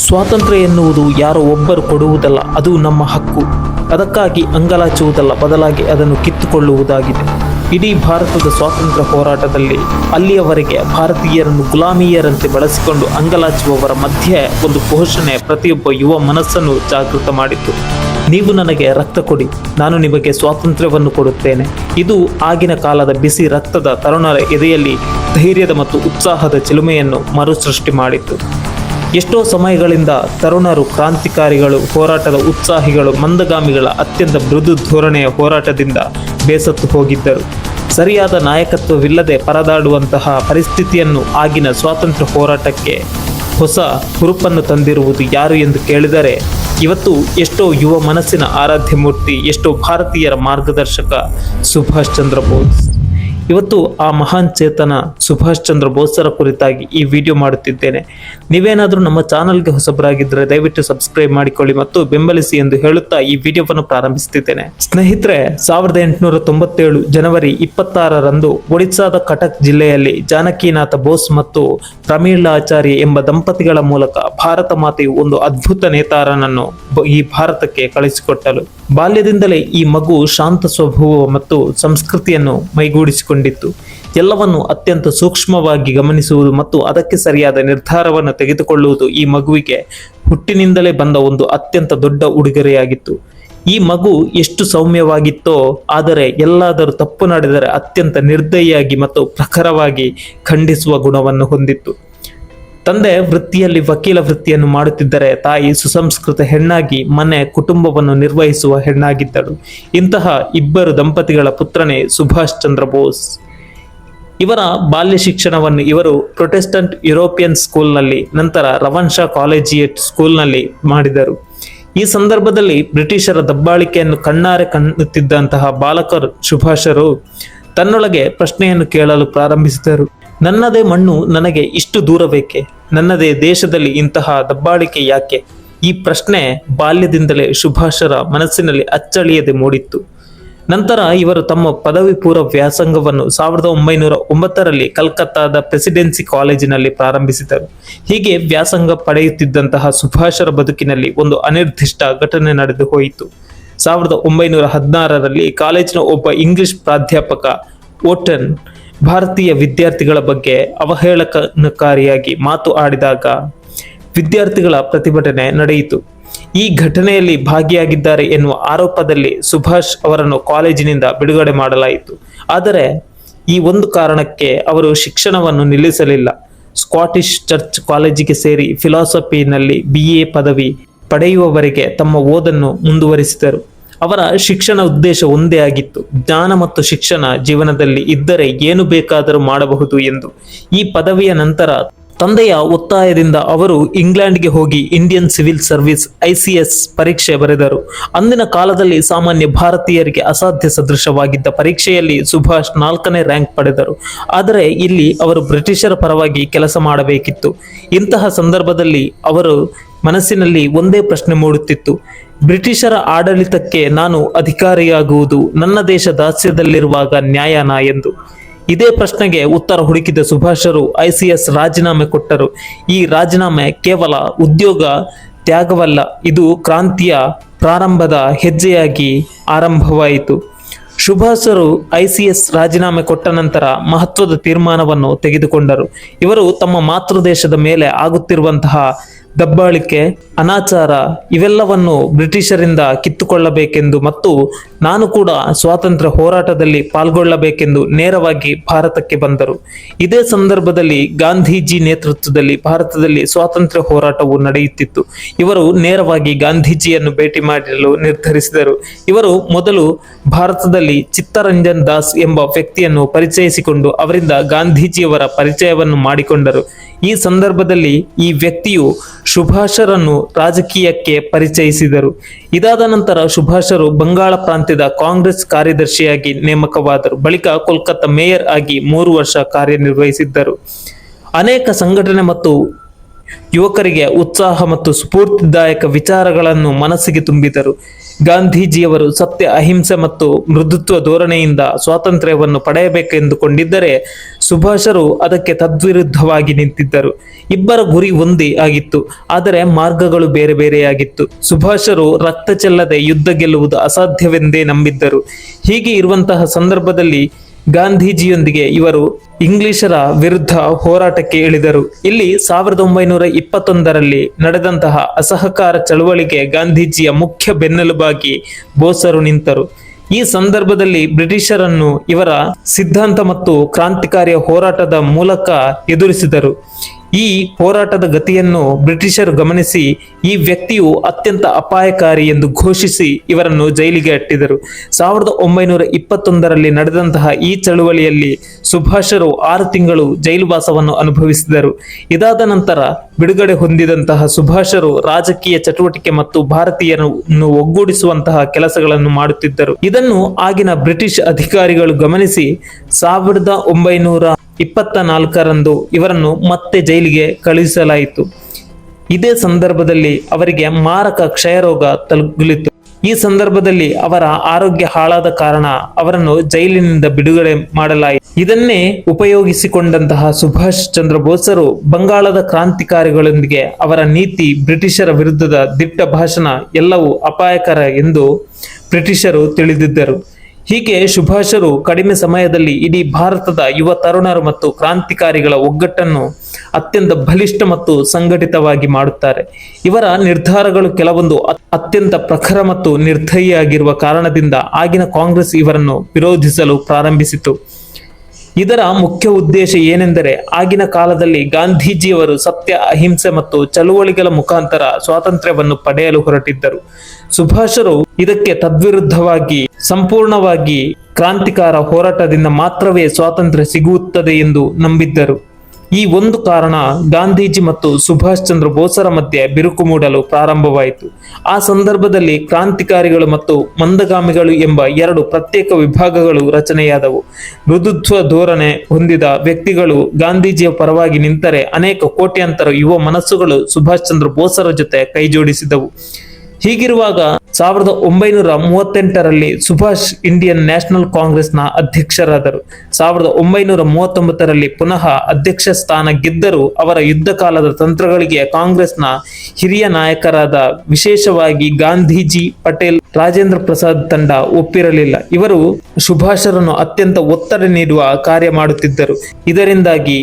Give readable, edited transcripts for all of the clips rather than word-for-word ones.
ಸ್ವಾತಂತ್ರ್ಯ ಎನ್ನುವುದು ಯಾರೋ ಒಬ್ಬರು ಕೊಡುವುದಲ್ಲ, ಅದು ನಮ್ಮ ಹಕ್ಕು. ಅದಕ್ಕಾಗಿ ಅಂಗಲಾಚುವುದಲ್ಲ, ಬದಲಾಗಿ ಅದನ್ನು ಕಿತ್ತುಕೊಳ್ಳುವುದಾಗಿದೆ. ಇಡೀ ಭಾರತದ ಸ್ವಾತಂತ್ರ್ಯ ಹೋರಾಟದಲ್ಲಿ ಅಲ್ಲಿಯವರೆಗೆ ಭಾರತೀಯರನ್ನು ಗುಲಾಮಿಯರಂತೆ ಬಳಸಿಕೊಂಡು ಅಂಗಲಾಚುವವರ ಮಧ್ಯೆ ಒಂದು ಘೋಷಣೆ ಪ್ರತಿಯೊಬ್ಬ ಯುವ ಮನಸ್ಸನ್ನು ಜಾಗೃತ ಮಾಡಿತು. ನೀವು ನನಗೆ ರಕ್ತ ಕೊಡಿ, ನಾನು ನಿಮಗೆ ಸ್ವಾತಂತ್ರ್ಯವನ್ನು ಕೊಡುತ್ತೇನೆ. ಇದು ಆಗಿನ ಕಾಲದ ಬಿಸಿ ರಕ್ತದ ತರುಣರ ಎದೆಯಲ್ಲಿ ಧೈರ್ಯದ ಮತ್ತು ಉತ್ಸಾಹದ ಚಿಲುಮೆಯನ್ನು ಮರುಸೃಷ್ಟಿ ಮಾಡಿತು. ಎಷ್ಟೋ ಸಮಯಗಳಿಂದ ತರುಣರು, ಕ್ರಾಂತಿಕಾರಿಗಳು, ಹೋರಾಟದ ಉತ್ಸಾಹಿಗಳು ಮಂದಗಾಮಿಗಳ ಅತ್ಯಂತ ಮೃದು ಧೋರಣೆಯ ಹೋರಾಟದಿಂದ ಬೇಸತ್ತು ಹೋಗಿದ್ದರು. ಸರಿಯಾದ ನಾಯಕತ್ವವಿಲ್ಲದೆ ಪರದಾಡುವಂತಹ ಪರಿಸ್ಥಿತಿಯನ್ನು ಆಗಿನ ಸ್ವಾತಂತ್ರ್ಯ ಹೋರಾಟಕ್ಕೆ ಹೊಸ ಹುರುಪನ್ನು ತಂದಿರುವುದು ಯಾರು ಎಂದು ಕೇಳಿದರೆ, ಇವತ್ತು ಎಷ್ಟೋ ಯುವ ಮನಸ್ಸಿನ ಆರಾಧ್ಯ ಮೂರ್ತಿ, ಎಷ್ಟೋ ಭಾರತೀಯರ ಮಾರ್ಗದರ್ಶಕ ಸುಭಾಷ್ ಚಂದ್ರ ಬೋಸ್. ಇವತ್ತು ಆ ಮಹಾನ್ ಚೇತನ ಸುಭಾಷ್ ಚಂದ್ರ ಬೋಸರ ಕುರಿತಾಗಿ ಈ ವಿಡಿಯೋ ಮಾಡುತ್ತಿದ್ದೇನೆ. ನೀವೇನಾದರೂ ನಮ್ಮ ಚಾನಲ್ಗೆ ಹೊಸಬರಾಗಿದ್ದರೆ ದಯವಿಟ್ಟು ಸಬ್ಸ್ಕ್ರೈಬ್ ಮಾಡಿಕೊಳ್ಳಿ ಮತ್ತು ಬೆಂಬಲಿಸಿ ಎಂದು ಹೇಳುತ್ತಾ ಈ ವಿಡಿಯೋವನ್ನು ಪ್ರಾರಂಭಿಸುತ್ತಿದ್ದೇನೆ. ಸ್ನೇಹಿತರೆ, 1897 ಜನವರಿ 26ರಂದು ಒಡಿಸ್ಸಾದ ಕಟಕ್ ಜಿಲ್ಲೆಯಲ್ಲಿ ಜಾನಕಿನಾಥ ಬೋಸ್ ಮತ್ತು ಪ್ರಮೀಳಾಚಾರ್ಯ ಎಂಬ ದಂಪತಿಗಳ ಮೂಲಕ ಭಾರತ ಮಾತೆಯು ಒಂದು ಅದ್ಭುತ ನೇತಾರನನ್ನು ಈ ಭಾರತಕ್ಕೆ ಕಳಿಸಿಕೊಟ್ಟಳು. ಬಾಲ್ಯದಿಂದಲೇ ಈ ಮಗು ಶಾಂತ ಸ್ವಭಾವ ಮತ್ತು ಸಂಸ್ಕೃತಿಯನ್ನು ಮೈಗೂಡಿಸಿಕೊಂಡಿತ್ತು. ಎಲ್ಲವನ್ನು ಅತ್ಯಂತ ಸೂಕ್ಷ್ಮವಾಗಿ ಗಮನಿಸುವುದು ಮತ್ತು ಅದಕ್ಕೆ ಸರಿಯಾದ ನಿರ್ಧಾರವನ್ನು ತೆಗೆದುಕೊಳ್ಳುವುದು ಈ ಮಗುವಿಗೆ ಹುಟ್ಟಿನಿಂದಲೇ ಬಂದ ಒಂದು ಅತ್ಯಂತ ದೊಡ್ಡ ಉಡುಗೊರೆಯಾಗಿತ್ತು. ಈ ಮಗು ಎಷ್ಟು ಸೌಮ್ಯವಾಗಿತ್ತೋ, ಆದರೆ ಎಲ್ಲಾದರೂ ತಪ್ಪು ನಡೆದರೆ ಅತ್ಯಂತ ನಿರ್ದಯಿಯಾಗಿ ಮತ್ತು ಪ್ರಖರವಾಗಿ ಖಂಡಿಸುವ ಗುಣವನ್ನು ಹೊಂದಿತ್ತು. ತಂದೆ ವೃತ್ತಿಯಲ್ಲಿ ವಕೀಲ ವೃತ್ತಿಯನ್ನು ಮಾಡುತ್ತಿದ್ದರೆ, ತಾಯಿ ಸುಸಂಸ್ಕೃತ ಹೆಣ್ಣಾಗಿ ಮನೆ ಕುಟುಂಬವನ್ನು ನಿರ್ವಹಿಸುವ ಹೆಣ್ಣಾಗಿದ್ದಳು. ಇಂತಹ ಇಬ್ಬರು ದಂಪತಿಗಳ ಪುತ್ರನೇ ಸುಭಾಷ್ ಚಂದ್ರ ಬೋಸ್. ಇವರ ಬಾಲ್ಯ ಶಿಕ್ಷಣವನ್ನು ಇವರು ಪ್ರೊಟೆಸ್ಟೆಂಟ್ ಯುರೋಪಿಯನ್ ಸ್ಕೂಲ್ನಲ್ಲಿ, ನಂತರ ರವನ್ ಶಾ ಕಾಲೇಜಿಯೇಟ್ ಸ್ಕೂಲ್ನಲ್ಲಿ ಮಾಡಿದರು. ಈ ಸಂದರ್ಭದಲ್ಲಿ ಬ್ರಿಟಿಷರ ದಬ್ಬಾಳಿಕೆಯನ್ನು ಕಣ್ಣಾರೆ ಕಾಣುತ್ತಿದ್ದಂತಹ ಬಾಲಕರು ಸುಭಾಷರು ತನ್ನೊಳಗೆ ಪ್ರಶ್ನೆಯನ್ನು ಕೇಳಲು ಪ್ರಾರಂಭಿಸಿದರು. ನನ್ನದೇ ಮಣ್ಣು ನನಗೆ ಇಷ್ಟು ದೂರ ಬೇಕೆ? ನನ್ನದೇ ದೇಶದಲ್ಲಿ ಇಂತಹ ದಬ್ಬಾಳಿಕೆ ಯಾಕೆ? ಈ ಪ್ರಶ್ನೆ ಬಾಲ್ಯದಿಂದಲೇ ಸುಭಾಷರ ಮನಸ್ಸಿನಲ್ಲಿ ಅಚ್ಚಳಿಯದೆ ಮೂಡಿತ್ತು. ನಂತರ ಇವರು ತಮ್ಮ ಪದವಿ ಪೂರ್ವ ವ್ಯಾಸಂಗವನ್ನು 1909ರಲ್ಲಿ ಕಲ್ಕತ್ತಾದ ಪ್ರೆಸಿಡೆನ್ಸಿ ಕಾಲೇಜಿನಲ್ಲಿ ಪ್ರಾರಂಭಿಸಿದರು. ಹೀಗೆ ವ್ಯಾಸಂಗ ಪಡೆಯುತ್ತಿದ್ದಂತಹ ಸುಭಾಷರ ಬದುಕಿನಲ್ಲಿ ಒಂದು ಅನಿರ್ದಿಷ್ಟ ಘಟನೆ ನಡೆದು ಹೋಯಿತು. 1916ರಲ್ಲಿ ಕಾಲೇಜಿನ ಒಬ್ಬ ಇಂಗ್ಲಿಷ್ ಪ್ರಾಧ್ಯಾಪಕ ಓಟನ್ ಭಾರತೀಯ ವಿದ್ಯಾರ್ಥಿಗಳ ಬಗ್ಗೆ ಅವಹೇಳನಕಾರಿಯಾಗಿ ಮಾತು ಆಡಿದಾಗ ವಿದ್ಯಾರ್ಥಿಗಳ ಪ್ರತಿಭಟನೆ ನಡೆಯಿತು. ಈ ಘಟನೆಯಲ್ಲಿ ಭಾಗಿಯಾಗಿದ್ದಾರೆ ಎನ್ನುವ ಆರೋಪದಲ್ಲಿ ಸುಭಾಷ್ ಅವರನ್ನು ಕಾಲೇಜಿನಿಂದ ಬಿಡುಗಡೆ ಮಾಡಲಾಯಿತು. ಆದರೆ ಈ ಒಂದು ಕಾರಣಕ್ಕೆ ಅವರು ಶಿಕ್ಷಣವನ್ನು ನಿಲ್ಲಿಸಲಿಲ್ಲ. ಸ್ಕಾಟಿಷ್ ಚರ್ಚ್ ಕಾಲೇಜಿಗೆ ಸೇರಿ ಫಿಲಾಸಫಿನಲ್ಲಿ BA ಪದವಿ ಪಡೆಯುವವರೆಗೆ ತಮ್ಮ ಓದನ್ನು ಮುಂದುವರಿಸಿದರು. ಅವರ ಶಿಕ್ಷಣ ಉದ್ದೇಶ ಒಂದೇ ಆಗಿತ್ತು: ಜ್ಞಾನ ಮತ್ತು ಶಿಕ್ಷಣ ಜೀವನದಲ್ಲಿ ಇದ್ದರೆ ಏನು ಬೇಕಾದರೂ ಮಾಡಬಹುದು ಎಂದು. ಈ ಪದವಿಯ ನಂತರ ತಂದೆಯ ಒತ್ತಾಯದಿಂದ ಅವರು ಇಂಗ್ಲೆಂಡ್ಗೆ ಹೋಗಿ ಇಂಡಿಯನ್ ಸಿವಿಲ್ ಸರ್ವಿಸ್ ICS ಪರೀಕ್ಷೆ ಬರೆದರು. ಅಂದಿನ ಕಾಲದಲ್ಲಿ ಸಾಮಾನ್ಯ ಭಾರತೀಯರಿಗೆ ಅಸಾಧ್ಯ ಸದೃಶವಾಗಿದ್ದ ಪರೀಕ್ಷೆಯಲ್ಲಿ ಸುಭಾಷ್ 4ನೇ ರ್ಯಾಂಕ್ ಪಡೆದರು. ಆದರೆ ಇಲ್ಲಿ ಅವರು ಬ್ರಿಟಿಷರ ಪರವಾಗಿ ಕೆಲಸ ಮಾಡಬೇಕಿತ್ತು. ಇಂತಹ ಸಂದರ್ಭದಲ್ಲಿ ಅವರು ಮನಸ್ಸಿನಲ್ಲಿ ಒಂದೇ ಪ್ರಶ್ನೆ ಮೂಡುತ್ತಿತ್ತು: ಬ್ರಿಟಿಷರ ಆಡಳಿತಕ್ಕೆ ನಾನು ಅಧಿಕಾರಿಯಾಗುವುದು ನನ್ನ ದೇಶ ದಾಸ್ಯದಲ್ಲಿರುವಾಗ ನ್ಯಾಯನಾ ಎಂದು. ಇದೇ ಪ್ರಶ್ನೆಗೆ ಉತ್ತರ ಹುಡುಕಿದ ಸುಭಾಷರು ICS ರಾಜೀನಾಮೆ ಕೊಟ್ಟರು. ಈ ರಾಜೀನಾಮೆ ಕೇವಲ ಉದ್ಯೋಗ ತ್ಯಾಗವಲ್ಲ, ಇದು ಕ್ರಾಂತಿಯ ಪ್ರಾರಂಭದ ಹೆಜ್ಜೆಯಾಗಿ ಆರಂಭವಾಯಿತು. ಸುಭಾಷರು ICS ರಾಜೀನಾಮೆ ಕೊಟ್ಟ ನಂತರ ಮಹತ್ವದ ತೀರ್ಮಾನವನ್ನು ತೆಗೆದುಕೊಂಡರು. ಇವರು ತಮ್ಮ ಮಾತೃದೇಶದ ಮೇಲೆ ಆಗುತ್ತಿರುವಂತಹ ದಬ್ಬಾಳಿಕೆ, ಅನಾಚಾರ ಇವೆಲ್ಲವನ್ನು ಬ್ರಿಟಿಷರಿಂದ ಕಿತ್ತುಕೊಳ್ಳಬೇಕೆಂದು ಮತ್ತು ನಾನು ಕೂಡ ಸ್ವಾತಂತ್ರ್ಯ ಹೋರಾಟದಲ್ಲಿ ಪಾಲ್ಗೊಳ್ಳಬೇಕೆಂದು ನೇರವಾಗಿ ಭಾರತಕ್ಕೆ ಬಂದರು. ಇದೇ ಸಂದರ್ಭದಲ್ಲಿ ಗಾಂಧೀಜಿ ನೇತೃತ್ವದಲ್ಲಿ ಭಾರತದಲ್ಲಿ ಸ್ವಾತಂತ್ರ್ಯ ಹೋರಾಟವು ನಡೆಯುತ್ತಿತ್ತು. ಇವರು ನೇರವಾಗಿ ಗಾಂಧೀಜಿಯನ್ನು ಭೇಟಿ ಮಾಡಲು ನಿರ್ಧರಿಸಿದರು. ಇವರು ಮೊದಲು ಭಾರತದಲ್ಲಿ ಚಿತ್ತರಂಜನ್ ದಾಸ್ ಎಂಬ ವ್ಯಕ್ತಿಯನ್ನು ಪರಿಚಯಿಸಿಕೊಂಡು ಅವರಿಂದ ಗಾಂಧೀಜಿಯವರ ಪರಿಚಯವನ್ನು ಮಾಡಿಕೊಂಡರು. ಈ ಸಂದರ್ಭದಲ್ಲಿ ಈ ವ್ಯಕ್ತಿಯು ಸುಭಾಷರನ್ನು ರಾಜಕೀಯಕ್ಕೆ ಪರಿಚಯಿಸಿದರು. ಇದಾದ ನಂತರ ಸುಭಾಷರು ಬಂಗಾಳ ಪ್ರಾಂತ್ಯದ ಕಾಂಗ್ರೆಸ್ ಕಾರ್ಯದರ್ಶಿಯಾಗಿ ನೇಮಕವಾದರು. ಬಳಿಕ ಕೋಲ್ಕತ್ತಾ ಮೇಯರ್ ಆಗಿ 3 ವರ್ಷ ಕಾರ್ಯನಿರ್ವಹಿಸಿದ್ದರು. ಅನೇಕ ಸಂಘಟನೆ ಮತ್ತು ಯುವಕರಿಗೆ ಉತ್ಸಾಹ ಮತ್ತು ಸ್ಫೂರ್ತಿದಾಯಕ ವಿಚಾರಗಳನ್ನು ಮನಸ್ಸಿಗೆ ತುಂಬಿದರು. ಗಾಂಧೀಜಿಯವರು ಸತ್ಯ, ಅಹಿಂಸೆ ಮತ್ತು ಮೃದುತ್ವ ಧೋರಣೆಯಿಂದ ಸ್ವಾತಂತ್ರ್ಯವನ್ನು ಪಡೆಯಬೇಕೆಂದುಕೊಂಡಿದ್ದರೆ ಸುಭಾಷರು ಅದಕ್ಕೆ ತದ್ವಿರುದ್ಧವಾಗಿ ನಿಂತಿದ್ದರು. ಇಬ್ಬರ ಗುರಿ ಒಂದೇ ಆಗಿತ್ತು, ಆದರೆ ಮಾರ್ಗಗಳು ಬೇರೆ ಬೇರೆಯಾಗಿತ್ತು. ಸುಭಾಷರು ರಕ್ತ ಚೆಲ್ಲದೆ ಯುದ್ಧ ಗೆಲ್ಲುವುದು ಅಸಾಧ್ಯವೆಂದೇ ನಂಬಿದ್ದರು. ಹೀಗೆ ಇರುವಂತಹ ಸಂದರ್ಭದಲ್ಲಿ ಗಾಂಧೀಜಿಯೊಂದಿಗೆ ಇವರು ಇಂಗ್ಲಿಷರ ವಿರುದ್ಧ ಹೋರಾಟಕ್ಕೆ ಇಳಿದರು. ಇಲ್ಲಿ 1921ರಲ್ಲಿ ನಡೆದಂತಹ ಅಸಹಕಾರ ಚಳವಳಿಗೆ ಗಾಂಧೀಜಿಯ ಮುಖ್ಯ ಬೆನ್ನೆಲುಬಾಗಿ ಬೋಸರು ನಿಂತರು. ಈ ಸಂದರ್ಭದಲ್ಲಿ ಬ್ರಿಟಿಷರನ್ನು ಇವರ ಸಿದ್ಧಾಂತ ಮತ್ತು ಕ್ರಾಂತಿಕಾರಿಯ ಹೋರಾಟದ ಮೂಲಕ ಎದುರಿಸಿದರು. ಈ ಹೋರಾಟದ ಗತಿಯನ್ನು ಬ್ರಿಟಿಷರು ಗಮನಿಸಿ ಈ ವ್ಯಕ್ತಿಯು ಅತ್ಯಂತ ಅಪಾಯಕಾರಿ ಎಂದು ಘೋಷಿಸಿ ಇವರನ್ನು ಜೈಲಿಗೆ ಅಟ್ಟಿದರು. 1921ರಲ್ಲಿ ನಡೆದಂತಹ ಈ ಚಳುವಳಿಯಲ್ಲಿ ಸುಭಾಷರು 6 ತಿಂಗಳು ಜೈಲುವಾಸವನ್ನು ಅನುಭವಿಸಿದರು. ಇದಾದ ನಂತರ ಬಿಡುಗಡೆ ಹೊಂದಿದಂತಹ ಸುಭಾಷರು ರಾಜಕೀಯ ಚಟುವಟಿಕೆ ಮತ್ತು ಭಾರತೀಯರನ್ನು ಒಗ್ಗೂಡಿಸುವಂತಹ ಕೆಲಸಗಳನ್ನು ಮಾಡುತ್ತಿದ್ದರು. ಇದನ್ನು ಆಗಿನ ಬ್ರಿಟಿಷ್ ಅಧಿಕಾರಿಗಳು ಗಮನಿಸಿ 1924ರಂದು ಇವರನ್ನು ಮತ್ತೆ ಜೈಲಿಗೆ ಕಳುಹಿಸಲಾಯಿತು. ಇದೇ ಸಂದರ್ಭದಲ್ಲಿ ಅವರಿಗೆ ಮಾರಕ ಕ್ಷಯರೋಗ ತಗುಲಿತು. ಈ ಸಂದರ್ಭದಲ್ಲಿ ಅವರ ಆರೋಗ್ಯ ಹಾಳಾದ ಕಾರಣ ಅವರನ್ನು ಜೈಲಿನಿಂದ ಬಿಡುಗಡೆ ಮಾಡಲಾಯಿತು. ಇದನ್ನೇ ಉಪಯೋಗಿಸಿಕೊಂಡಂತಹ ಸುಭಾಷ್ ಚಂದ್ರ ಬೋಸರು ಬಂಗಾಳದ ಕ್ರಾಂತಿಕಾರಿಗಳೊಂದಿಗೆ ಅವರ ನೀತಿ, ಬ್ರಿಟಿಷರ ವಿರುದ್ಧದ ದಿಟ್ಟ ಭಾಷಣ ಎಲ್ಲವೂ ಅಪಾಯಕರ ಎಂದು ಬ್ರಿಟಿಷರು ತಿಳಿದಿದ್ದರು. ಹೀಗೆ ಸುಭಾಷರು ಕಡಿಮೆ ಸಮಯದಲ್ಲಿ ಇಡೀ ಭಾರತದ ಯುವ ತರುಣರು ಮತ್ತು ಕ್ರಾಂತಿಕಾರಿಗಳ ಒಗ್ಗಟ್ಟನ್ನು ಅತ್ಯಂತ ಬಲಿಷ್ಠ ಮತ್ತು ಸಂಘಟಿತವಾಗಿ ಮಾಡುತ್ತಾರೆ. ಇವರ ನಿರ್ಧಾರಗಳು ಕೆಲವೊಂದು ಅತ್ಯಂತ ಪ್ರಖರ ಮತ್ತು ನಿರ್ದಯಿಯಾಗಿರುವ ಕಾರಣದಿಂದ ಆಗಿನ ಕಾಂಗ್ರೆಸ್ ಇವರನ್ನು ವಿರೋಧಿಸಲು ಪ್ರಾರಂಭಿಸಿತು. ಇದರ ಮುಖ್ಯ ಉದ್ದೇಶ ಏನೆಂದರೆ ಆಗಿನ ಕಾಲದಲ್ಲಿ ಗಾಂಧೀಜಿಯವರು ಸತ್ಯ, ಅಹಿಂಸೆ ಮತ್ತು ಚಳುವಳಿಗಳ ಮುಖಾಂತರ ಸ್ವಾತಂತ್ರ್ಯವನ್ನು ಪಡೆಯಲು ಹೊರಟಿದ್ದರು. ಸುಭಾಷರು ಇದಕ್ಕೆ ತದ್ವಿರುದ್ಧವಾಗಿ ಸಂಪೂರ್ಣವಾಗಿ ಕ್ರಾಂತಿಕಾರ ಹೋರಾಟದಿಂದ ಮಾತ್ರವೇ ಸ್ವಾತಂತ್ರ್ಯ ಸಿಗುತ್ತದೆ ಎಂದು ನಂಬಿದ್ದರು. ಈ ಒಂದು ಕಾರಣ ಗಾಂಧೀಜಿ ಮತ್ತು ಸುಭಾಷ್ ಚಂದ್ರ ಬೋಸರ ಮಧ್ಯೆ ಬಿರುಕು ಮೂಡಲು ಪ್ರಾರಂಭವಾಯಿತು. ಆ ಸಂದರ್ಭದಲ್ಲಿ ಕ್ರಾಂತಿಕಾರಿಗಳು ಮತ್ತು ಮಂದಗಾಮಿಗಳು ಎಂಬ 2 ಪ್ರತ್ಯೇಕ ವಿಭಾಗಗಳು ರಚನೆಯಾದವು. ಮೃದುತ್ವ ಧೋರಣೆ ಹೊಂದಿದ ವ್ಯಕ್ತಿಗಳು ಗಾಂಧೀಜಿಯ ಪರವಾಗಿ ನಿಂತರೆ ಅನೇಕ ಕೋಟ್ಯಾಂತರ ಯುವ ಮನಸ್ಸುಗಳು ಸುಭಾಷ್ ಚಂದ್ರ ಬೋಸರ ಜೊತೆ ಕೈಜೋಡಿಸಿದವು. ಹೀಗಿರುವಾಗ 1938ರಲ್ಲಿ ಸುಭಾಷ್ ಇಂಡಿಯನ್ ನ್ಯಾಷನಲ್ ಕಾಂಗ್ರೆಸ್ನ ಅಧ್ಯಕ್ಷರಾದರು. 1939ರಲ್ಲಿ ಪುನಃ ಅಧ್ಯಕ್ಷ ಸ್ಥಾನ ಗೆದ್ದರೂ ಅವರ ಯುದ್ಧ ಕಾಲದ ತಂತ್ರಗಳಿಗೆ ಕಾಂಗ್ರೆಸ್ನ ಹಿರಿಯ ನಾಯಕರಾದ ವಿಶೇಷವಾಗಿ ಗಾಂಧೀಜಿ, ಪಟೇಲ್, ರಾಜೇಂದ್ರ ಪ್ರಸಾದ್ ತಂಡ ಒಪ್ಪಿರಲಿಲ್ಲ. ಇವರು ಸುಭಾಷರನ್ನು ಅತ್ಯಂತ ಒತ್ತಡ ನೀಡುವ ಕಾರ್ಯ ಮಾಡುತ್ತಿದ್ದರು. ಇದರಿಂದಾಗಿ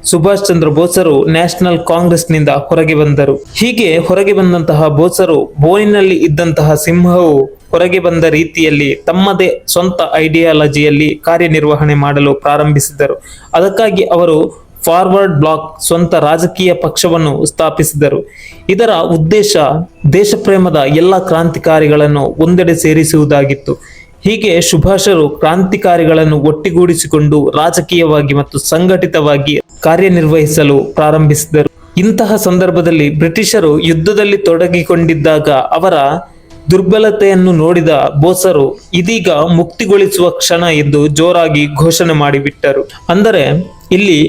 ಸುಭಾಷ್ ಚಂದ್ರ ಬೋಸರು ನ್ಯಾಷನಲ್ ಕಾಂಗ್ರೆಸ್ನಿಂದ ಹೊರಗೆ ಬಂದರು. ಹೀಗೆ ಹೊರಗೆ ಬಂದಂತಹ ಬೋಸರು ಬೋನಿನಲ್ಲಿ ಇದ್ದಂತಹ ಸಿಂಹವು ಹೊರಗೆ ಬಂದ ರೀತಿಯಲ್ಲಿ ತಮ್ಮದೇ ಸ್ವಂತ ಐಡಿಯಾಲಜಿಯಲ್ಲಿ ಕಾರ್ಯನಿರ್ವಹಣೆ ಮಾಡಲು ಪ್ರಾರಂಭಿಸಿದರು. ಅದಕ್ಕಾಗಿ ಅವರು ಫಾರ್ವರ್ಡ್ ಬ್ಲಾಕ್ ಸ್ವಂತ ರಾಜಕೀಯ ಪಕ್ಷವನ್ನು ಸ್ಥಾಪಿಸಿದರು. ಇದರ ಉದ್ದೇಶ ದೇಶಪ್ರೇಮದ ಎಲ್ಲ ಕ್ರಾಂತಿಕಾರಿಗಳನ್ನು ಒಂದೆಡೆ ಸೇರಿಸುವುದಾಗಿತ್ತು. ಹೀಗೆ ಸುಭಾಷರು ಕ್ರಾಂತಿಕಾರಿಗಳನ್ನು ಒಟ್ಟಿಗೂಡಿಸಿಕೊಂಡು ರಾಜಕೀಯವಾಗಿ ಮತ್ತು ಸಂಘಟಿತವಾಗಿ ಕಾರ್ಯನಿರ್ವಹಿಸಲು ಪ್ರಾರಂಭಿಸಿದರು. ಇಂತಹ ಸಂದರ್ಭದಲ್ಲಿ ಬ್ರಿಟಿಷರು ಯುದ್ಧದಲ್ಲಿ ತೊಡಗಿಕೊಂಡಿದ್ದಾಗ ಅವರ ದುರ್ಬಲತೆಯನ್ನು ನೋಡಿದ ಬೋಸರು ಇದೀಗ ಮುಕ್ತಿಗೊಳಿಸುವ ಕ್ಷಣ ಎಂದು ಜೋರಾಗಿ ಘೋಷಣೆ ಮಾಡಿಬಿಟ್ಟರು. ಅಂದರೆ ಇಲ್ಲಿ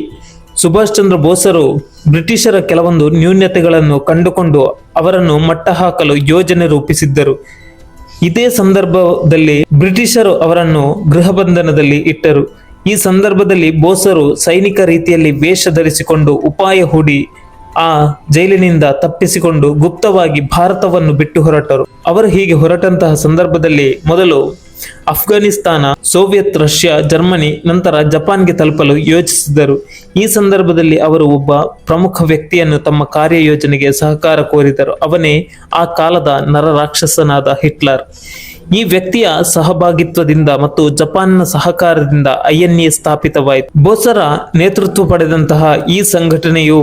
ಸುಭಾಷ್ ಚಂದ್ರ ಬೋಸರು ಬ್ರಿಟಿಷರ ಕೆಲವೊಂದು ನ್ಯೂನತೆಗಳನ್ನು ಕಂಡುಕೊಂಡು ಅವರನ್ನು ಮಟ್ಟ ಹಾಕಲು ಯೋಜನೆ ರೂಪಿಸಿದ್ದರು. ಇದೇ ಸಂದರ್ಭದಲ್ಲಿ ಬ್ರಿಟಿಷರು ಅವರನ್ನು ಗೃಹ ಬಂಧನದಲ್ಲಿ ಇಟ್ಟರು. ಈ ಸಂದರ್ಭದಲ್ಲಿ ಬೋಸರು ಸೈನಿಕ ರೀತಿಯಲ್ಲಿ ವೇಷ ಧರಿಸಿಕೊಂಡು ಉಪಾಯ ಹೂಡಿ ಆ ಜೈಲಿನಿಂದ ತಪ್ಪಿಸಿಕೊಂಡು ಗುಪ್ತವಾಗಿ ಭಾರತವನ್ನು ಬಿಟ್ಟು ಹೊರಟರು. ಅವರು ಹೀಗೆ ಹೊರಟಂತಹ ಸಂದರ್ಭದಲ್ಲಿ ಮೊದಲು ಅಫ್ಘಾನಿಸ್ತಾನ, ಸೋವಿಯತ್ ರಷ್ಯಾ, ಜರ್ಮನಿ, ನಂತರ ಜಪಾನ್ಗೆ ತಲುಪಲು ಯೋಚಿಸಿದರು. ಈ ಸಂದರ್ಭದಲ್ಲಿ ಅವರು ಒಬ್ಬ ಪ್ರಮುಖ ವ್ಯಕ್ತಿಯನ್ನು ತಮ್ಮ ಕಾರ್ಯಯೋಜನೆಗೆ ಸಹಕಾರ ಕೋರಿದರು. ಅವನೇ ಆ ಕಾಲದ ನರರಾಕ್ಷಸನಾದ ಹಿಟ್ಲರ್. ಈ ವ್ಯಕ್ತಿಯ ಸಹಭಾಗಿತ್ವದಿಂದ ಮತ್ತು ಜಪಾನ್ನ ಸಹಕಾರದಿಂದ INA ಸ್ಥಾಪಿತವಾಯಿತು. ಬೋಸರ ನೇತೃತ್ವ ಪಡೆದಂತಹ ಈ ಸಂಘಟನೆಯು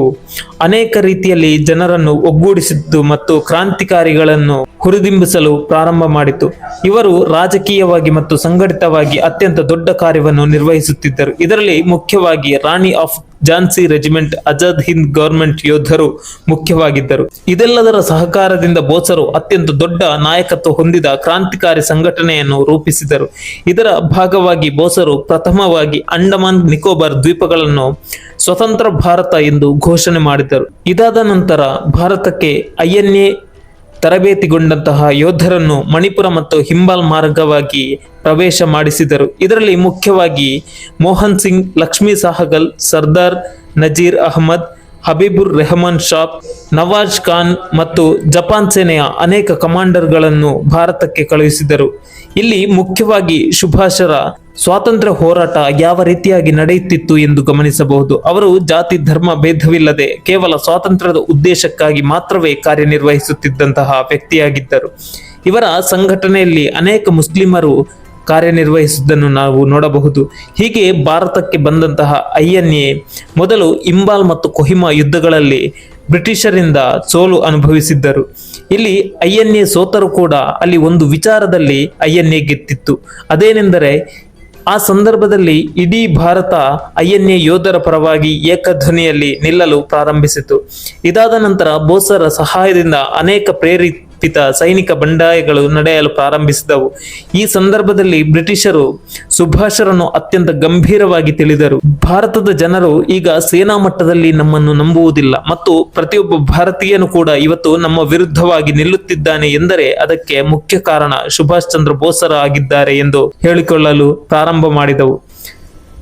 ಅನೇಕ ರೀತಿಯಲ್ಲಿ ಜನರನ್ನು ಒಗ್ಗೂಡಿಸಿದ್ದು ಮತ್ತು ಕ್ರಾಂತಿಕಾರಿಗಳನ್ನು ಹುರಿದುಂಬಿಸಲು ಪ್ರಾರಂಭ ಮಾಡಿತು. ಇವರು ರಾಜಕೀಯವಾಗಿ ಮತ್ತು ಸಂಘಟಿತವಾಗಿ ಅತ್ಯಂತ ದೊಡ್ಡ ಕಾರ್ಯವನ್ನು ನಿರ್ವಹಿಸುತ್ತಿದ್ದರು. ಇದರಲ್ಲಿ ಮುಖ್ಯವಾಗಿ Rani of Jhansi regiment, Azad Hind government ಯೋಧರು ಮುಖ್ಯವಾಗಿದ್ದರು. ಇದೆಲ್ಲದರ ಸಹಕಾರದಿಂದ ಬೋಸರು ಅತ್ಯಂತ ದೊಡ್ಡ ನಾಯಕತ್ವ ಹೊಂದಿದ ಕ್ರಾಂತಿಕಾರಿ ಸಂಘಟನೆಯನ್ನು ರೂಪಿಸಿದರು. ಇದರ ಭಾಗವಾಗಿ ಬೋಸರು ಪ್ರಥಮವಾಗಿ ಅಂಡಮಾನ್ ನಿಕೋಬಾರ್ ದ್ವೀಪಗಳನ್ನು ಸ್ವತಂತ್ರ ಭಾರತ ಎಂದು ಘೋಷಣೆ ಮಾಡಿದರು. ಇದಾದ ನಂತರ ಭಾರತಕ್ಕೆ ಐಎನ್ಎ ತರಬೇತಿಗೊಂಡಂತಹ ಯೋಧರನ್ನು ಮಣಿಪುರ ಮತ್ತು ಹಿಂಬಾಲ್ ಮಾರ್ಗವಾಗಿ ಪ್ರವೇಶ ಮಾಡಿಸಿದರು. ಇದರಲ್ಲಿ ಮುಖ್ಯವಾಗಿ ಮೋಹನ್ ಸಿಂಗ್, ಲಕ್ಷ್ಮೀ ಸಹಗಲ್, ಸರ್ದಾರ್ ನಜೀರ್ ಅಹಮದ್, ಹಬೀಬುರ್ ರೆಹಮಾನ್ ಶಾಪ್, ನವಾಜ್ ಖಾನ್ ಮತ್ತು ಜಪಾನ್ ಸೇನೆಯ ಅನೇಕ ಕಮಾಂಡರ್ಗಳನ್ನು ಭಾರತಕ್ಕೆ ಕಳುಹಿಸಿದರು. ಇಲ್ಲಿ ಮುಖ್ಯವಾಗಿ ಸುಭಾಷರ ಸ್ವಾತಂತ್ರ್ಯ ಹೋರಾಟ ಯಾವ ರೀತಿಯಾಗಿ ನಡೆಯುತ್ತಿತ್ತು ಎಂದು ಗಮನಿಸಬಹುದು. ಅವರು ಜಾತಿ ಧರ್ಮ ಭೇದವಿಲ್ಲದೆ ಕೇವಲ ಸ್ವಾತಂತ್ರ್ಯದ ಉದ್ದೇಶಕ್ಕಾಗಿ ಮಾತ್ರವೇ ಕಾರ್ಯನಿರ್ವಹಿಸುತ್ತಿದ್ದಂತಹ ವ್ಯಕ್ತಿಯಾಗಿದ್ದರು. ಇವರ ಸಂಘಟನೆಯಲ್ಲಿ ಅನೇಕ ಮುಸ್ಲಿಮರು ಕಾರ್ಯನಿರ್ವಹಿಸುವುದನ್ನು ನಾವು ನೋಡಬಹುದು. ಹೀಗೆ ಭಾರತಕ್ಕೆ ಬಂದಂತಹ ಐಎನ್ಎ ಮೊದಲು ಇಂಬಾಲ್ ಮತ್ತು ಕೊಹಿಮಾ ಯುದ್ಧಗಳಲ್ಲಿ ಬ್ರಿಟಿಷರಿಂದ ಸೋಲು ಅನುಭವಿಸಿದ್ದರು. ಇಲ್ಲಿ ಐಎನ್ಎ ಸೋತರು ಕೂಡ ಅಲ್ಲಿ ಒಂದು ವಿಚಾರದಲ್ಲಿ ಐಎನ್ಎ ಗೆದ್ದಿತ್ತು. ಅದೇನೆಂದರೆ ಆ ಸಂದರ್ಭದಲ್ಲಿ ಇಡೀ ಭಾರತ ಐಎನ್ಎ ಯೋಧರ ಪರವಾಗಿ ಏಕಧ್ವನಿಯಲ್ಲಿ ನಿಲ್ಲಲು ಪ್ರಾರಂಭಿಸಿತು. ಇದಾದ ನಂತರ ಬೋಸರ ಸಹಾಯದಿಂದ ಅನೇಕ ಪ್ರೇರಿತ ಸೈನಿಕ ಬಂಡಾಯಗಳು ನಡೆಯಲು ಪ್ರಾರಂಭಿಸಿದವು. ಈ ಸಂದರ್ಭದಲ್ಲಿ ಬ್ರಿಟಿಷರು ಸುಭಾಷರನ್ನು ಅತ್ಯಂತ ಗಂಭೀರವಾಗಿ ತಿಳಿದರು. ಭಾರತದ ಜನರು ಈಗ ಸೇನಾ ಮಟ್ಟದಲ್ಲಿ ನಮ್ಮನ್ನು ನಂಬುವುದಿಲ್ಲ ಮತ್ತು ಪ್ರತಿಯೊಬ್ಬ ಭಾರತೀಯನು ಕೂಡ ಇವತ್ತು ನಮ್ಮ ವಿರುದ್ಧವಾಗಿ ನಿಲ್ಲುತ್ತಿದ್ದಾನೆ ಎಂದರೆ ಅದಕ್ಕೆ ಮುಖ್ಯ ಕಾರಣ ಸುಭಾಷ್ ಚಂದ್ರ ಬೋಸರ ಆಗಿದ್ದಾರೆ ಎಂದು ಹೇಳಿಕೊಳ್ಳಲು ಪ್ರಾರಂಭ ಮಾಡಿದವು.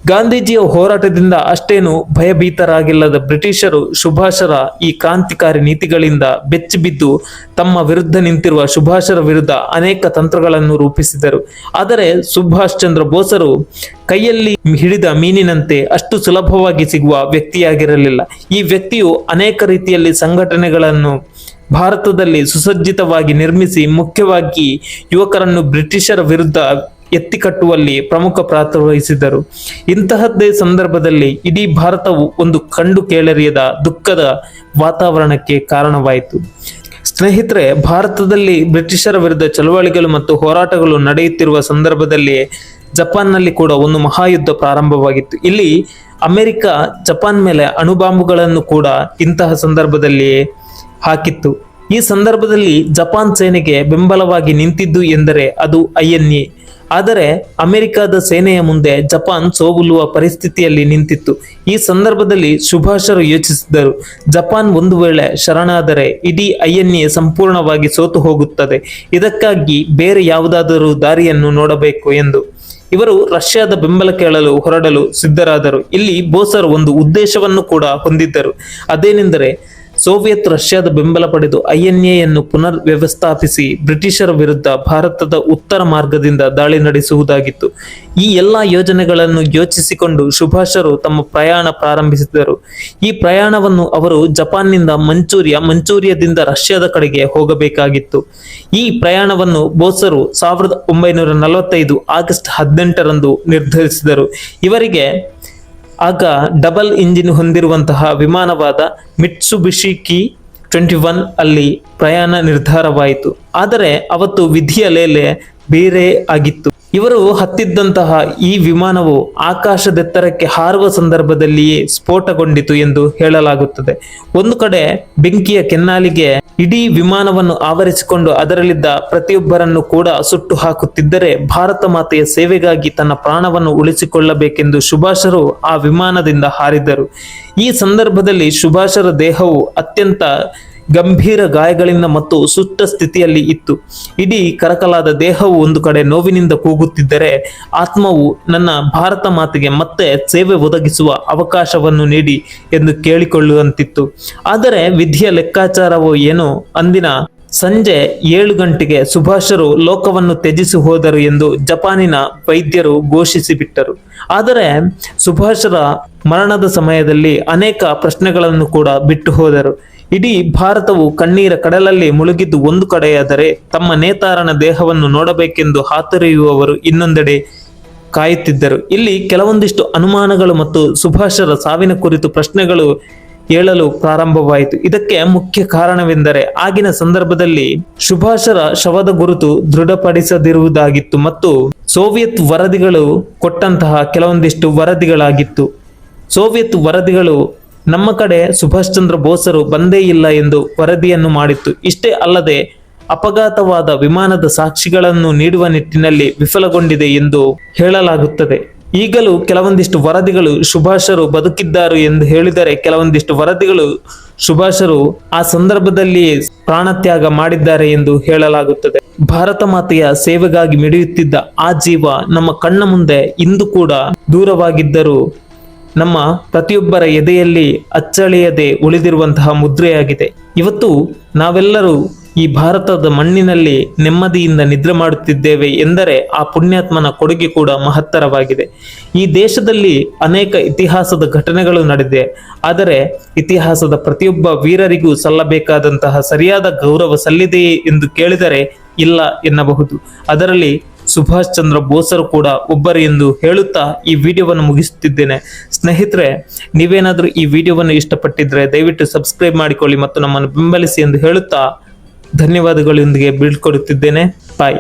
ಗಾಂಧೀಜಿಯ ಹೋರಾಟದಿಂದ ಅಷ್ಟೇನು ಭಯಭೀತರಾಗಿಲ್ಲದ ಬ್ರಿಟಿಷರು ಸುಭಾಷರ ಈ ಕ್ರಾಂತಿಕಾರಿ ನೀತಿಗಳಿಂದ ಬೆಚ್ಚಿಬಿದ್ದು ತಮ್ಮ ವಿರುದ್ಧ ನಿಂತಿರುವ ಸುಭಾಷರ ವಿರುದ್ಧ ಅನೇಕ ತಂತ್ರಗಳನ್ನು ರೂಪಿಸಿದರು. ಆದರೆ ಸುಭಾಷ್ ಚಂದ್ರ ಬೋಸರು ಕೈಯಲ್ಲಿ ಹಿಡಿದ ಮೀನಿನಂತೆ ಅಷ್ಟು ಸುಲಭವಾಗಿ ಸಿಗುವ ವ್ಯಕ್ತಿಯಾಗಿರಲಿಲ್ಲ. ಈ ವ್ಯಕ್ತಿಯು ಅನೇಕ ರೀತಿಯಲ್ಲಿ ಸಂಘಟನೆಗಳನ್ನು ಭಾರತದಲ್ಲಿ ಸುಸಜ್ಜಿತವಾಗಿ ನಿರ್ಮಿಸಿ ಮುಖ್ಯವಾಗಿ ಯುವಕರನ್ನು ಬ್ರಿಟಿಷರ ವಿರುದ್ಧ ಎತ್ತಿಕಟ್ಟುವಲ್ಲಿ ಪ್ರಮುಖ ಪಾತ್ರ ವಹಿಸಿದರು. ಇಂತಹದ್ದೇ ಸಂದರ್ಭದಲ್ಲಿ ಇಡೀ ಭಾರತವು ಒಂದು ಕಂಡು ಕೇಳರಿಯದ ದುಃಖದ ವಾತಾವರಣಕ್ಕೆ ಕಾರಣವಾಯಿತು. ಸ್ನೇಹಿತರೆ, ಭಾರತದಲ್ಲಿ ಬ್ರಿಟಿಷರ ವಿರುದ್ಧ ಚಳವಳಿಗಳು ಮತ್ತು ಹೋರಾಟಗಳು ನಡೆಯುತ್ತಿರುವ ಸಂದರ್ಭದಲ್ಲಿ ಜಪಾನ್ನಲ್ಲಿ ಕೂಡ ಒಂದು ಮಹಾಯುದ್ಧ ಪ್ರಾರಂಭವಾಗಿತ್ತು. ಇಲ್ಲಿ ಅಮೆರಿಕ ಜಪಾನ್ ಮೇಲೆ ಅಣುಬಾಂಬುಗಳನ್ನು ಕೂಡ ಇಂತಹ ಸಂದರ್ಭದಲ್ಲಿ ಹಾಕಿತ್ತು. ಈ ಸಂದರ್ಭದಲ್ಲಿ ಜಪಾನ್ ಸೇನೆಗೆ ಬೆಂಬಲವಾಗಿ ನಿಂತಿದ್ದು ಎಂದರೆ ಅದು ಐಎನ್ಎ. ಆದರೆ ಅಮೆರಿಕದ ಸೇನೆಯ ಮುಂದೆ ಜಪಾನ್ ಸೋಲುವ ಪರಿಸ್ಥಿತಿಯಲ್ಲಿ ನಿಂತಿತ್ತು. ಈ ಸಂದರ್ಭದಲ್ಲಿ ಸುಭಾಷರು ಯೋಚಿಸಿದರು, ಜಪಾನ್ ಒಂದು ವೇಳೆ ಶರಣಾದರೆ ಇಡೀ ಐಎನ್ಎ ಸಂಪೂರ್ಣವಾಗಿ ಸೋತು ಹೋಗುತ್ತದೆ. ಇದಕ್ಕಾಗಿ ಬೇರೆ ಯಾವುದಾದರೂ ದಾರಿಯನ್ನು ನೋಡಬೇಕು ಎಂದು ಇವರು ರಷ್ಯಾದ ಬೆಂಬಲ ಕೇಳಲು ಹೊರಡಲು ಸಿದ್ಧರಾದರು. ಇಲ್ಲಿ ಬೋಸರು ಒಂದು ಉದ್ದೇಶವನ್ನು ಕೂಡ ಹೊಂದಿದ್ದರು. ಅದೇನೆಂದರೆ ಸೋವಿಯತ್ ರಷ್ಯಾದ ಬೆಂಬಲ ಪಡೆದು ಐಎನ್ಎಯನ್ನು ಪುನರ್ ವ್ಯವಸ್ಥಾಪಿಸಿ ಬ್ರಿಟಿಷರ ವಿರುದ್ಧ ಭಾರತದ ಉತ್ತರ ಮಾರ್ಗದಿಂದ ದಾಳಿ ನಡೆಸುವುದಾಗಿತ್ತು. ಈ ಎಲ್ಲಾ ಯೋಜನೆಗಳನ್ನು ಯೋಚಿಸಿಕೊಂಡು ಸುಭಾಷರು ತಮ್ಮ ಪ್ರಯಾಣ ಪ್ರಾರಂಭಿಸಿದರು. ಈ ಪ್ರಯಾಣವನ್ನು ಅವರು ಜಪಾನ್ನಿಂದ ಮಂಚೂರಿಯಾದಿಂದ ರಷ್ಯಾದ ಕಡೆಗೆ ಹೋಗಬೇಕಾಗಿತ್ತು. ಈ ಪ್ರಯಾಣವನ್ನು ಬೋಸರು 1945 ಆಗಸ್ಟ್ 18ರಂದು ನಿರ್ಧರಿಸಿದರು. ಇವರಿಗೆ ಆಗ ಡಬಲ್ ಇಂಜಿನ್ ಹೊಂದಿರುವಂತಹ ವಿಮಾನವಾದ ಮಿಟ್ಸುಬಿಷಿ Ki-21 ಅಲ್ಲಿ ಪ್ರಯಾಣ ನಿರ್ಧಾರವಾಯಿತು. ಆದರೆ ಅವತ್ತು ವಿಧಿಯ ಲೇಲೆ ಬೇರೆ ಆಗಿತ್ತು. ಇವರು ಹತ್ತಿದ್ದಂತಹ ಈ ವಿಮಾನವು ಆಕಾಶದೆತ್ತರಕ್ಕೆ ಹಾರುವ ಸಂದರ್ಭದಲ್ಲಿಯೇ ಸ್ಫೋಟಗೊಂಡಿತು ಎಂದು ಹೇಳಲಾಗುತ್ತದೆ. ಒಂದು ಕಡೆ ಬೆಂಕಿಯ ಕೆನ್ನಾಲಿಗೆ ಇಡೀ ವಿಮಾನವನ್ನು ಆವರಿಸಿಕೊಂಡು ಅದರಲ್ಲಿದ್ದ ಪ್ರತಿಯೊಬ್ಬರನ್ನು ಕೂಡ ಸುಟ್ಟು ಹಾಕುತ್ತಿದ್ದರೆ ಭಾರತ ಮಾತೆಯ ಸೇವೆಗಾಗಿ ತನ್ನ ಪ್ರಾಣವನ್ನು ಉಳಿಸಿಕೊಳ್ಳಬೇಕೆಂದು ಸುಭಾಷರು ಆ ವಿಮಾನದಿಂದ ಹಾರಿದರು. ಈ ಸಂದರ್ಭದಲ್ಲಿ ಸುಭಾಷರ ದೇಹವು ಅತ್ಯಂತ ಗಂಭೀರ ಗಾಯಗಳಿಂದ ಮತ್ತು ಸುಟ್ಟ ಸ್ಥಿತಿಯಲ್ಲಿ ಇತ್ತು. ಇಡೀ ಕರಕಲಾದ ದೇಹವು ಒಂದು ಕಡೆ ನೋವಿನಿಂದ ಕೂಗುತ್ತಿದ್ದರೆ ಆತ್ಮವು ನನ್ನ ಭಾರತ ಮಾತೆಗೆ ಮತ್ತೆ ಸೇವೆ ಒದಗಿಸುವ ಅವಕಾಶವನ್ನು ನೀಡಿ ಎಂದು ಕೇಳಿಕೊಳ್ಳುವಂತಿತ್ತು. ಆದರೆ ವಿಧಿಯ ಲೆಕ್ಕಾಚಾರವೋ ಏನೋ ಅಂದಿನ ಸಂಜೆ 7 ಗಂಟೆಗೆ ಸುಭಾಷರು ಲೋಕವನ್ನು ತ್ಯಜಿಸಿ ಹೋದರು ಎಂದು ಜಪಾನಿನ ವೈದ್ಯರು ಘೋಷಿಸಿಬಿಟ್ಟರು. ಆದರೆ ಸುಭಾಷರ ಮರಣದ ಸಮಯದಲ್ಲಿ ಅನೇಕ ಪ್ರಶ್ನೆಗಳನ್ನು ಕೂಡ ಬಿಟ್ಟು ಹೋದರು. ಇಡೀ ಭಾರತವು ಕಣ್ಣೀರ ಕಡಲಲ್ಲಿ ಮುಳುಗಿದ್ದು ಒಂದು ಕಡೆಯಾದರೆ ತಮ್ಮ ನೇತಾರನ ದೇಹವನ್ನು ನೋಡಬೇಕೆಂದು ಹಾತೊರೆಯುವವರು ಇನ್ನೊಂದೆಡೆ ಕಾಯುತ್ತಿದ್ದರು. ಇಲ್ಲಿ ಕೆಲವೊಂದಿಷ್ಟು ಅನುಮಾನಗಳು ಮತ್ತು ಸುಭಾಷರ ಸಾವಿನ ಕುರಿತು ಪ್ರಶ್ನೆಗಳು ಏಳಲು ಪ್ರಾರಂಭವಾಯಿತು. ಇದಕ್ಕೆ ಮುಖ್ಯ ಕಾರಣವೆಂದರೆ ಆಗಿನ ಸಂದರ್ಭದಲ್ಲಿ ಸುಭಾಷರ ಶವದ ಗುರುತು ದೃಢಪಡಿಸದಿರುವುದಾಗಿತ್ತು ಮತ್ತು ಸೋವಿಯತ್ ವರದಿಗಳು ಕೊಟ್ಟಂತಹ ಕೆಲವೊಂದಿಷ್ಟು ವರದಿಗಳಾಗಿತ್ತು. ಸೋವಿಯತ್ ವರದಿಗಳು ನಮ್ಮ ಕಡೆ ಸುಭಾಷ್ ಚಂದ್ರ ಬೋಸರು ಬಂದೇ ಇಲ್ಲ ಎಂದು ವರದಿಯನ್ನು ಮಾಡಿತ್ತು. ಇಷ್ಟೇ ಅಲ್ಲದೆ ಅಪಘಾತವಾದ ವಿಮಾನದ ಸಾಕ್ಷಿಗಳನ್ನು ನೀಡುವ ನಿಟ್ಟಿನಲ್ಲಿ ವಿಫಲಗೊಂಡಿದೆ ಎಂದು ಹೇಳಲಾಗುತ್ತದೆ. ಈಗಲೂ ಕೆಲವೊಂದಿಷ್ಟು ವರದಿಗಳು ಸುಭಾಷರು ಬದುಕಿದ್ದಾರೆ ಎಂದು ಹೇಳಿದರೆ, ಕೆಲವೊಂದಿಷ್ಟು ವರದಿಗಳು ಸುಭಾಷರು ಆ ಸಂದರ್ಭದಲ್ಲಿ ಪ್ರಾಣತ್ಯಾಗ ಮಾಡಿದ್ದಾರೆ ಎಂದು ಹೇಳಲಾಗುತ್ತದೆ. ಭಾರತ ಮಾತೆಯ ಸೇವೆಗಾಗಿ ಮಿಡಿಯುತ್ತಿದ್ದ ಆ ಜೀವ ನಮ್ಮ ಕಣ್ಣ ಮುಂದೆ ಇಂದು ಕೂಡ ದೂರವಾಗಿದ್ದರೂ ನಮ್ಮ ಪ್ರತಿಯೊಬ್ಬರ ಎದೆಯಲ್ಲಿ ಅಚ್ಚಳಿಯದೆ ಉಳಿದಿರುವಂತಹ ಮುದ್ರೆಯಾಗಿದೆ. ಇವತ್ತು ನಾವೆಲ್ಲರೂ ಈ ಭಾರತದ ಮಣ್ಣಿನಲ್ಲಿ ನೆಮ್ಮದಿಯಿಂದ ನಿದ್ರೆ ಮಾಡುತ್ತಿದ್ದೇವೆ ಎಂದರೆ ಆ ಪುಣ್ಯಾತ್ಮನ ಕೊಡುಗೆ ಕೂಡ ಮಹತ್ತರವಾಗಿದೆ. ಈ ದೇಶದಲ್ಲಿ ಅನೇಕ ಇತಿಹಾಸದ ಘಟನೆಗಳು ನಡೆದಿದೆ. ಆದರೆ ಇತಿಹಾಸದ ಪ್ರತಿಯೊಬ್ಬ ವೀರರಿಗೂ ಸಲ್ಲಬೇಕಾದಂತಹ ಸರಿಯಾದ ಗೌರವ ಸಲ್ಲಿದೆಯೇ ಎಂದು ಕೇಳಿದರೆ ಇಲ್ಲ ಎನ್ನಬಹುದು. ಅದರಲ್ಲಿ ಸುಭಾಷ್ ಚಂದ್ರ ಬೋಸರು ಕೂಡ ಒಬ್ಬರು ಎಂದು ಹೇಳುತ್ತಾ ಈ ವಿಡಿಯೋವನ್ನು ಮುಗಿಸುತ್ತಿದ್ದೇನೆ. ಸ್ನೇಹಿತರೆ, ನೀವೇನಾದರೂ ಈ ವಿಡಿಯೋವನ್ನು ಇಷ್ಟಪಟ್ಟಿದ್ರೆ ದಯವಿಟ್ಟು ಸಬ್ಸ್ಕ್ರೈಬ್ ಮಾಡಿಕೊಳ್ಳಿ ಮತ್ತು ನಮ್ಮನ್ನು ಬೆಂಬಲಿಸಿ ಎಂದು ಹೇಳುತ್ತಾ ಧನ್ಯವಾದಗಳೊಂದಿಗೆ ಬೀಳ್ಕೊಡುತ್ತಿದ್ದೇನೆ. ಬಾಯ್.